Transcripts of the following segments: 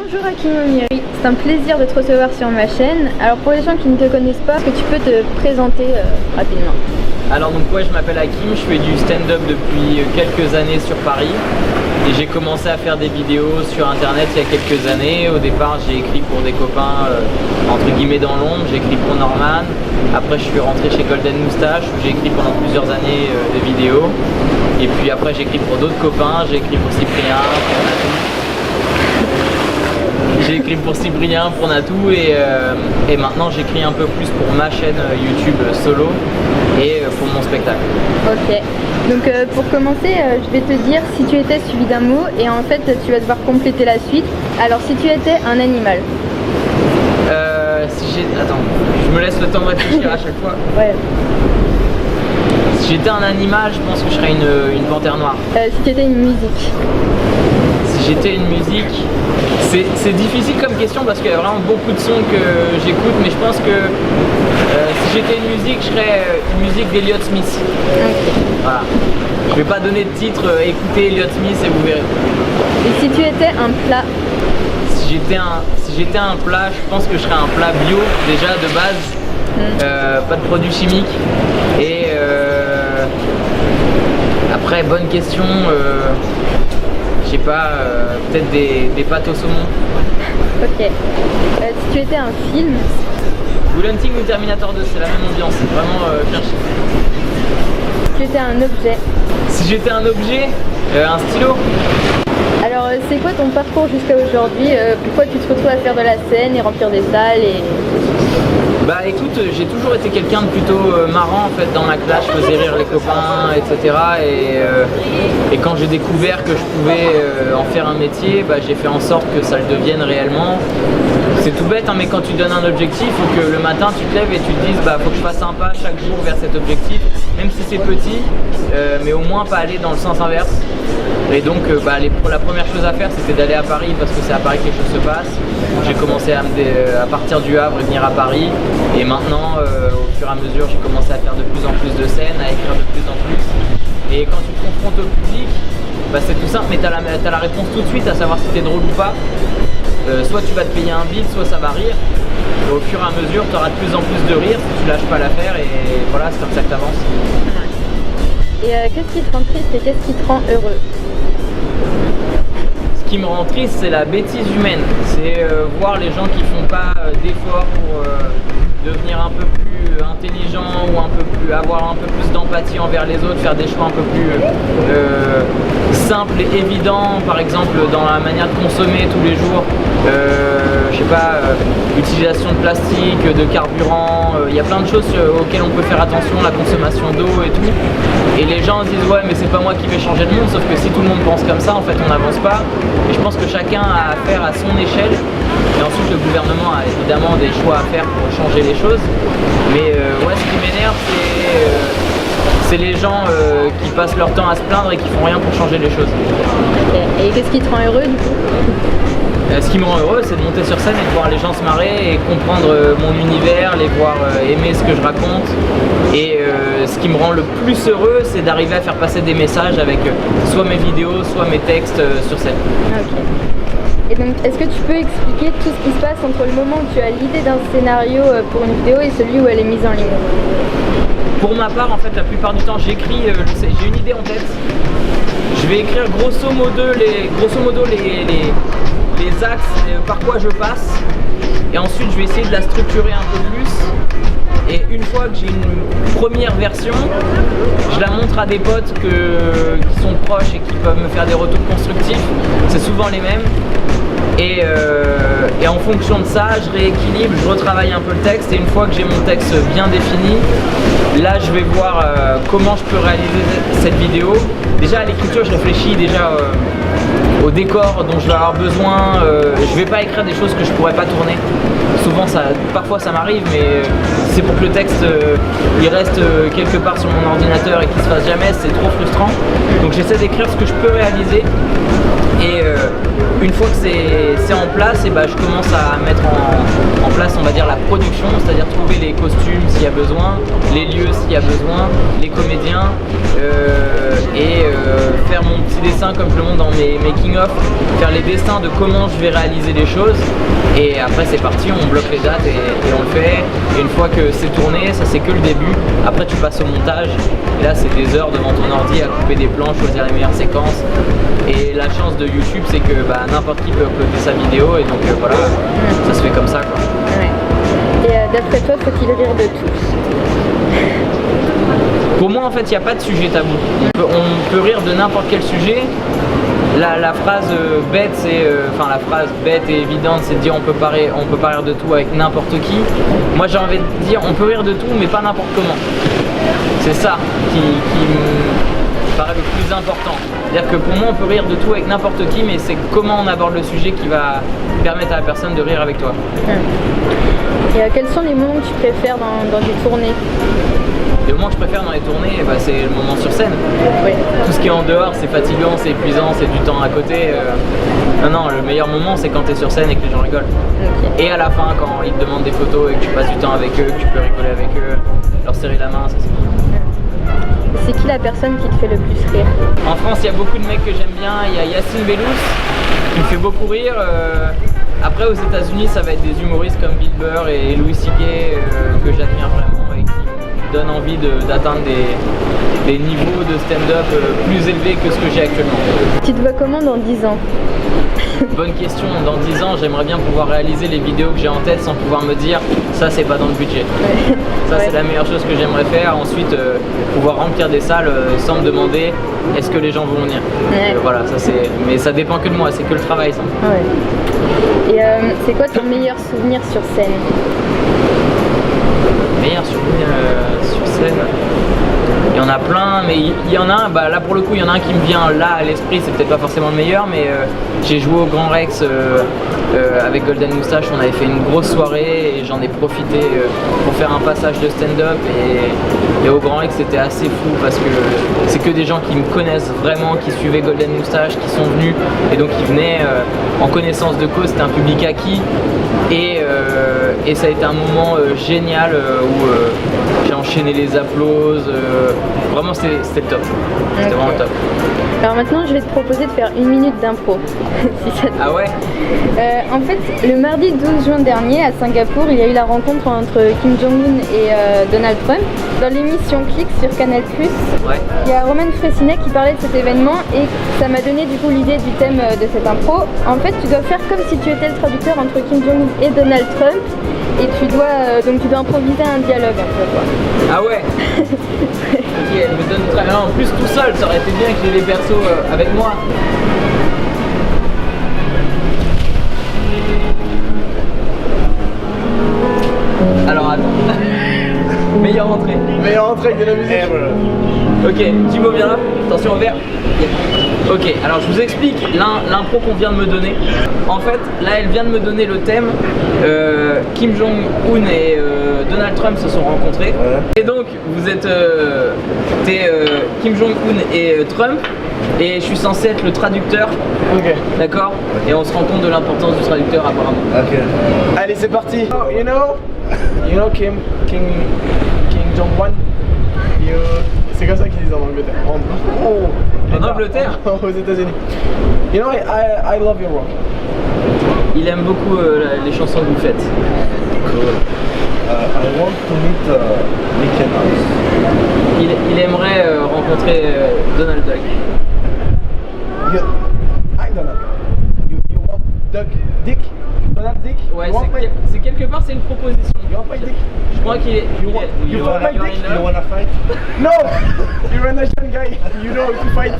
Bonjour Hakim Omiri, c'est un plaisir de te recevoir sur ma chaîne. Alors pour les gens qui ne te connaissent pas, est-ce que tu peux te présenter rapidement? Alors donc ouais, je m'appelle Hakim, je fais du stand-up depuis quelques années sur Paris. Et j'ai commencé à faire des vidéos sur internet il y a quelques années. Au départ j'ai écrit pour des copains entre guillemets dans l'ombre, j'ai écrit pour Norman. Après je suis rentré chez Golden Moustache où j'ai écrit pendant plusieurs années des vidéos. Et puis après j'ai écrit pour d'autres copains, j'ai écrit pour Cyprien, pour Natou. J'ai écrit pour Cyprien, pour Natou et maintenant j'écris un peu plus pour ma chaîne YouTube solo et pour mon spectacle. Ok, donc pour commencer je vais te dire si tu étais suivi d'un mot et en fait tu vas devoir compléter la suite. Alors si tu étais un animal. Attends, je me laisse le temps de réfléchir à chaque fois. Ouais. Si j'étais un animal, je pense que je serais une panthère noire. Si tu étais une musique. Si j'étais une musique, c'est difficile comme question parce qu'il y a vraiment beaucoup de sons que j'écoute, mais je pense que si j'étais une musique, je serais une musique d'Elliott Smith. Okay. Voilà. Je vais pas donner de titre, écoutez Elliott Smith et vous verrez. Et si tu étais un plat? Si j'étais un plat, je pense que je serais un plat bio déjà de base, pas de produits chimiques. Et après, bonne question, je sais pas, peut-être des pâtes au saumon. Ok. Si tu étais un film? Bull Hunting ou Terminator 2, c'est la même ambiance, c'est vraiment chercher. Si tu étais un objet? Si j'étais un objet, un stylo. Alors c'est quoi ton parcours jusqu'à aujourd'hui? Pourquoi tu te retrouves à faire de la scène et remplir des salles et... Bah écoute, j'ai toujours été quelqu'un de plutôt marrant en fait dans ma classe, je faisais rire les copains, etc. Et quand j'ai découvert que je pouvais en faire un métier, bah, j'ai fait en sorte que ça le devienne réellement. C'est tout bête hein, mais quand tu donnes un objectif, il faut que le matin tu te lèves et tu te dises bah faut que je fasse un pas chaque jour vers cet objectif, même si c'est petit, mais au moins pas aller dans le sens inverse. Et donc la première chose à faire c'était d'aller à Paris parce que c'est à Paris que les choses se passent. J'ai commencé à partir du Havre et venir à Paris et maintenant au fur et à mesure j'ai commencé à faire de plus en plus de scènes, à écrire de plus en plus. Et quand tu te confrontes au public, bah, c'est tout simple mais t'as la réponse tout de suite à savoir si t'es drôle ou pas. Soit tu vas te payer un bide, soit ça va rire. Et au fur et à mesure tu auras de plus en plus de rire si tu lâches pas l'affaire et voilà c'est comme ça que tu avances. Et qu'est-ce qui te rend triste et qu'est-ce qui te rend heureux? Ce qui me rend triste, c'est la bêtise humaine. C'est voir les gens qui font pas d'efforts pour devenir un peu plus intelligents ou avoir un peu plus d'empathie envers les autres, faire des choix un peu plus simples et évidents, par exemple dans la manière de consommer tous les jours. Je sais pas, utilisation de plastique, de carburant, il y a plein de choses auxquelles on peut faire attention, la consommation d'eau et tout. Et les gens se disent ouais mais c'est pas moi qui vais changer le monde, sauf que si tout le monde pense comme ça en fait on n'avance pas. Et je pense que chacun a à faire à son échelle. Et ensuite le gouvernement a évidemment des choix à faire pour changer les choses. Mais ouais ce qui m'énerve c'est les gens qui passent leur temps à se plaindre et qui font rien pour changer les choses. Okay. Et qu'est-ce qui te rend heureux du coup? Ce qui me rend heureux, c'est de monter sur scène et de voir les gens se marrer et comprendre mon univers, les voir aimer ce que je raconte. Et ce qui me rend le plus heureux, c'est d'arriver à faire passer des messages avec soit mes vidéos, soit mes textes sur scène. Okay. Et donc, est-ce que tu peux expliquer tout ce qui se passe entre le moment où tu as l'idée d'un scénario pour une vidéo et celui où elle est mise en ligne? Pour ma part, en fait, la plupart du temps, j'écris, j'ai une idée en tête. Je vais écrire grosso modo les axes par quoi je passe et ensuite je vais essayer de la structurer un peu plus et une fois que j'ai une première version je la montre à des potes qui sont proches et qui peuvent me faire des retours constructifs, c'est souvent les mêmes et en fonction de ça je rééquilibre, je retravaille un peu le texte et une fois que j'ai mon texte bien défini là je vais voir comment je peux réaliser cette vidéo. Déjà à l'écriture je réfléchis déjà au décor dont je vais avoir besoin, je vais pas écrire des choses que je pourrais pas tourner. Souvent parfois ça m'arrive mais c'est pour que le texte il reste quelque part sur mon ordinateur et qu'il se fasse jamais, c'est trop frustrant. Donc j'essaie d'écrire ce que je peux réaliser une fois que c'est en place, et je commence à mettre en place, on va dire, la production, c'est-à-dire trouver les costumes s'il y a besoin, les lieux s'il y a besoin, les comédiens, et faire mon petit dessin comme je le montre dans mes making-of, faire les dessins de comment je vais réaliser les choses, et après c'est parti, on bloque les dates et on le fait. Et une fois que c'est tourné, ça c'est que le début, après tu passes au montage, et là c'est des heures devant ton ordi à couper des plans, choisir les meilleures séquences. Et la chance de YouTube, c'est que n'importe qui peut uploader sa vidéo, et donc voilà, ça se fait comme ça, quoi. Ouais. Et d'après toi, faut-il rire de tout? Pour moi, en fait, il n'y a pas de sujet tabou. On peut rire de n'importe quel sujet. La phrase bête, la phrase bête et évidente, c'est de dire on peut pas rire de tout avec n'importe qui. Moi, j'ai envie de dire on peut rire de tout, mais pas n'importe comment. C'est ça qui me paraît le plus important. C'est-à-dire que pour moi, on peut rire de tout avec n'importe qui, mais c'est comment on aborde le sujet qui va permettre à la personne de rire avec toi. Et quels sont les moments que tu préfères dans tes tournées? Le moment que je préfère dans les tournées, c'est le moment sur scène. Oui. Tout ce qui est en dehors, c'est fatigant, c'est épuisant, c'est du temps à côté. Non, le meilleur moment, c'est quand tu es sur scène et que les gens rigolent. Okay. Et à la fin, quand ils te demandent des photos et que tu passes du temps avec eux, que tu peux rigoler avec eux, leur serrer la main, ça c'est cool. C'est qui la personne qui te fait le plus rire? En France, il y a beaucoup de mecs que j'aime bien. Il y a Yacine Bellous qui me fait beaucoup rire. Après, aux États-Unis, ça va être des humoristes comme Bill Burr et Louis C.K. Que j'admire vraiment et qui donne envie d'atteindre des niveaux de stand-up plus élevés que ce que j'ai actuellement. Tu te vois comment dans 10 ans? Bonne question. Dans 10 ans, j'aimerais bien pouvoir réaliser les vidéos que j'ai en tête sans pouvoir me dire ça c'est pas dans le budget. Ouais. Ça c'est la meilleure chose que j'aimerais faire. Ensuite, pouvoir remplir des salles sans me demander est-ce que les gens vont venir. Ouais. Voilà, ça c'est. Mais ça dépend que de moi, c'est que le travail ça. Ouais. Et c'est quoi ton meilleur souvenir sur scène? Meilleur souvenir sur scène. Il y en a plein, mais il y en a un, là pour le coup il y en a un qui me vient là à l'esprit, c'est peut-être pas forcément le meilleur, mais j'ai joué au Grand Rex avec Golden Moustache, on avait fait une grosse soirée et j'en ai profité pour faire un passage de stand-up et au Grand Rex c'était assez fou parce que c'est que des gens qui me connaissent vraiment, qui suivaient Golden Moustache, qui sont venus et donc ils venaient en connaissance de cause, c'était un public acquis et ça a été un moment génial où j'ai enchaîné les applauses. Vraiment c'était le top, c'était vraiment le top. Alors maintenant je vais te proposer de faire une minute d'impro. Si ça te... Ah ouais. En fait le mardi 12 juin dernier à Singapour il y a eu la rencontre entre Kim Jong-un et Donald Trump. Dans l'émission Click sur Canal+, il y a Roman Fressinet qui parlait de cet événement et ça m'a donné du coup l'idée du thème de cette impro. En fait tu dois faire comme si tu étais le traducteur entre Kim Jong-un et Donald Trump et tu dois improviser un dialogue un peu quoi. Ah ouais. Ok, elle me donne très bien. En plus tout seul, ça aurait été bien qu'il y ait les persos avec moi. Alors attends. Meilleure entrée. Meilleure entrée avec de la musique. Ok, Thibaut viens là. Attention au vert. Ok, alors je vous explique l'impro qu'on vient de me donner. En fait, là elle vient de me donner le thème. Kim Jong-un et Donald Trump se sont rencontrés. Ouais. Et donc vous êtes Kim Jong-un et Trump. Et je suis censé être le traducteur. Ok. D'accord. Et on se rend compte de l'importance du traducteur apparemment. Ok. Allez c'est parti. Oh, you know Kim Jong-un. C'est comme ça qu'ils disent en Angleterre. En Angleterre? Aux États-Unis. You know, I love your work. Il aime beaucoup les chansons que vous faites. Cool. I want to meet Mickey Mouse. Il aimerait rencontrer Donald Duck. Hi Donald. You want Duck Dick? Donald Dick? Ouais, c'est quelque part c'est une proposition. You want my dick? Je crois qu'il est. You want my dick? You wanna fight? No! You're an Asian guy. You know how to fight.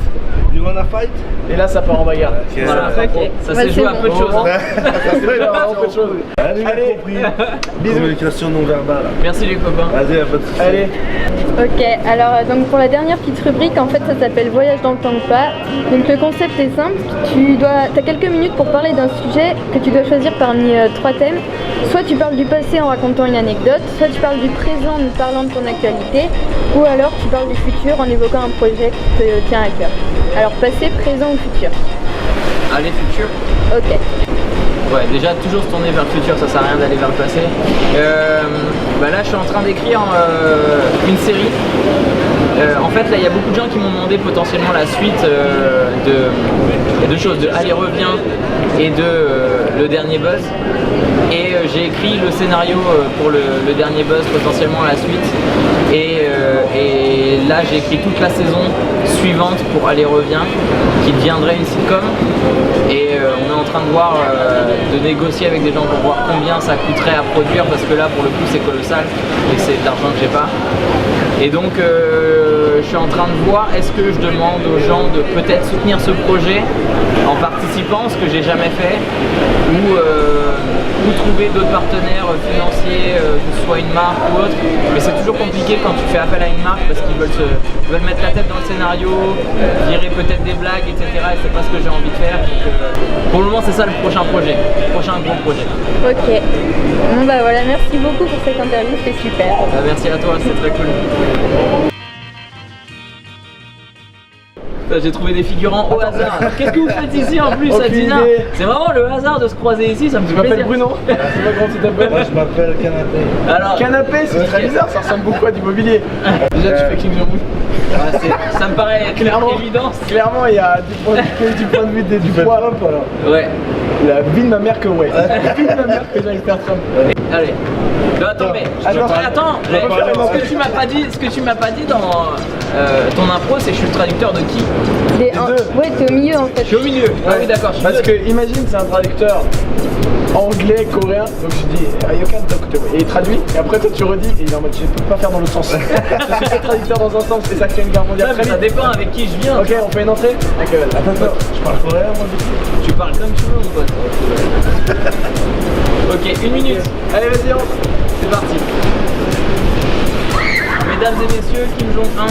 You wanna fight? Et là ça part en bagarre. Okay. Voilà, ça s'est joué à peu de choses. Ça s'est joué à peu de choses. Allez, compris. Bisous. Communication non verbale. Merci les copains. Vas-y, pas de soucis. Allez. Ok, alors donc pour la dernière petite rubrique, en fait ça s'appelle Voyage dans le temps ou pas. Donc le concept est simple, t'as quelques minutes pour parler d'un sujet que tu dois choisir parmi 3 thèmes. Soit tu parles du passé en racontant une anecdote, soit tu parles du présent en nous parlant de ton actualité, ou alors tu parles du futur en évoquant un projet qui te tient à cœur. Alors passé, présent ou futur? Aller futur. Ok. Ouais, déjà toujours se tourner vers le futur, ça sert à rien d'aller vers le passé. Bah là je suis en train d'écrire une série. En fait là il y a beaucoup de gens qui m'ont demandé potentiellement la suite de deux choses, de Aller-Revient et de le dernier Buzz. Et j'ai écrit le scénario pour le dernier Buzz, potentiellement la suite. Et là j'ai écrit toute la saison suivante pour Aller-Revient, qui deviendrait une sitcom. Et on est en train de voir, de négocier avec des gens pour voir combien ça coûterait à produire, parce que là pour le coup c'est colossal et c'est de l'argent que j'ai pas. Et donc je suis en train de voir, est-ce que je demande aux gens de peut-être soutenir ce projet en participant, ce que j'ai jamais fait, ou trouver d'autres partenaires financiers, que ce soit une marque ou autre. Mais c'est toujours compliqué quand tu fais appel à une marque parce qu'ils veulent mettre la tête dans le scénario, virer peut-être des blagues, etc. Et c'est pas ce que j'ai envie de faire. Donc, pour le moment c'est ça le prochain projet, le prochain gros projet. Ok. Bon bah voilà, merci beaucoup pour cette interview, c'était super. Merci à toi, c'est très cool. J'ai trouvé des figurants au hasard. Qu'est-ce que vous faites ici en plus à Dina? C'est vraiment le hasard de se croiser ici, ça me fait plaisir. Je m'appelle Bruno. C'est pas comment tu t'appelles? Moi je m'appelle Canapé. Alors, Canapé, c'est très bizarre, ça ressemble beaucoup à du mobilier. Déjà tu fais King Jong-un. ça me paraît Clairement, évident. Clairement, il y a du point de vue du poids. Ouais. La vie de ma mère que ouais. La vie de ma mère que j'allais faire Trump. Allez. Non, attends, mais attends, ce que tu m'as pas dit dans ton impro, c'est que je suis le traducteur de qui? Ouais, t'es au milieu en fait. Je suis au milieu. Ah oui, d'accord. Parce que imagine, c'est un traducteur anglais, coréen, donc je dis Ayokan Doctor, et il traduit, et après toi tu redis, et il est en mode je peux pas faire dans l'autre sens. Je suis traducteur dans un sens, et ça crée une guerre mondiale. Ouais, ça dépend avec qui je viens. Ok, on fait une entrée. Attends, je parle coréen moi du coup. Tu parles comme tu veux, mon pote. Ok, 1 minute. Allez, vas-y, entre. C'est parti. Mesdames et messieurs, Kim Jong-un.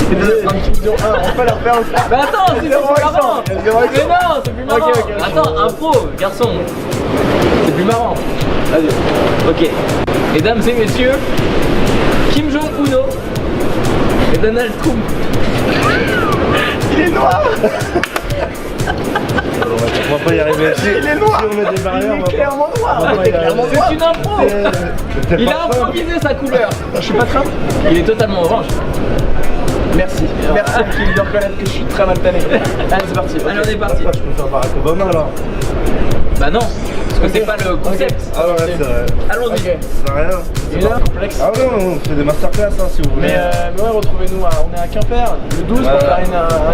Kim Jong-un, on va pas leur faire aussi. Mais attends, c'est plus marrant. Mais non, c'est plus marrant. Ok. Attends, impro, garçon. C'est plus marrant. Vas-y. Ok. Mesdames et messieurs, Kim Jong-uno et Donald Trump. Il est noir. On va pas y arriver. Il est noir. Si on met des barrières, Il est clairement noir. C'est une impro. Il a improvisé sa couleur. Je suis pas Trump. Il est totalement orange. Merci Kim de reconnaître que je suis très mal tanné. Allez, c'est parti. Allez, on est parti. Je peux faire Barack Obama alors. Bah non, parce que c'est pas le concept. Ah ouais, c'est vrai. Allons-y. Ok. Ça n'a rien. Il est complexe. Ah non, on fait des masterclass si vous voulez. Mais ouais, retrouvez-nous, on est à Quimper, le 12 pour faire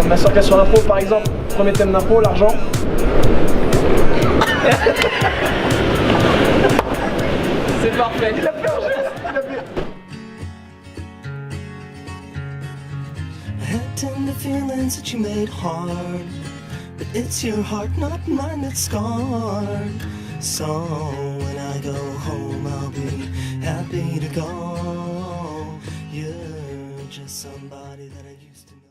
une masterclass sur l'impro par exemple. Premier thème d'impro, l'argent. C'est parfait. Il a fait un geste, il a fait... Tender feelings that you made hard, but it's your heart, not mine, that's scarred. So when I go home, I'll be happy to go. You're just somebody that I used to know.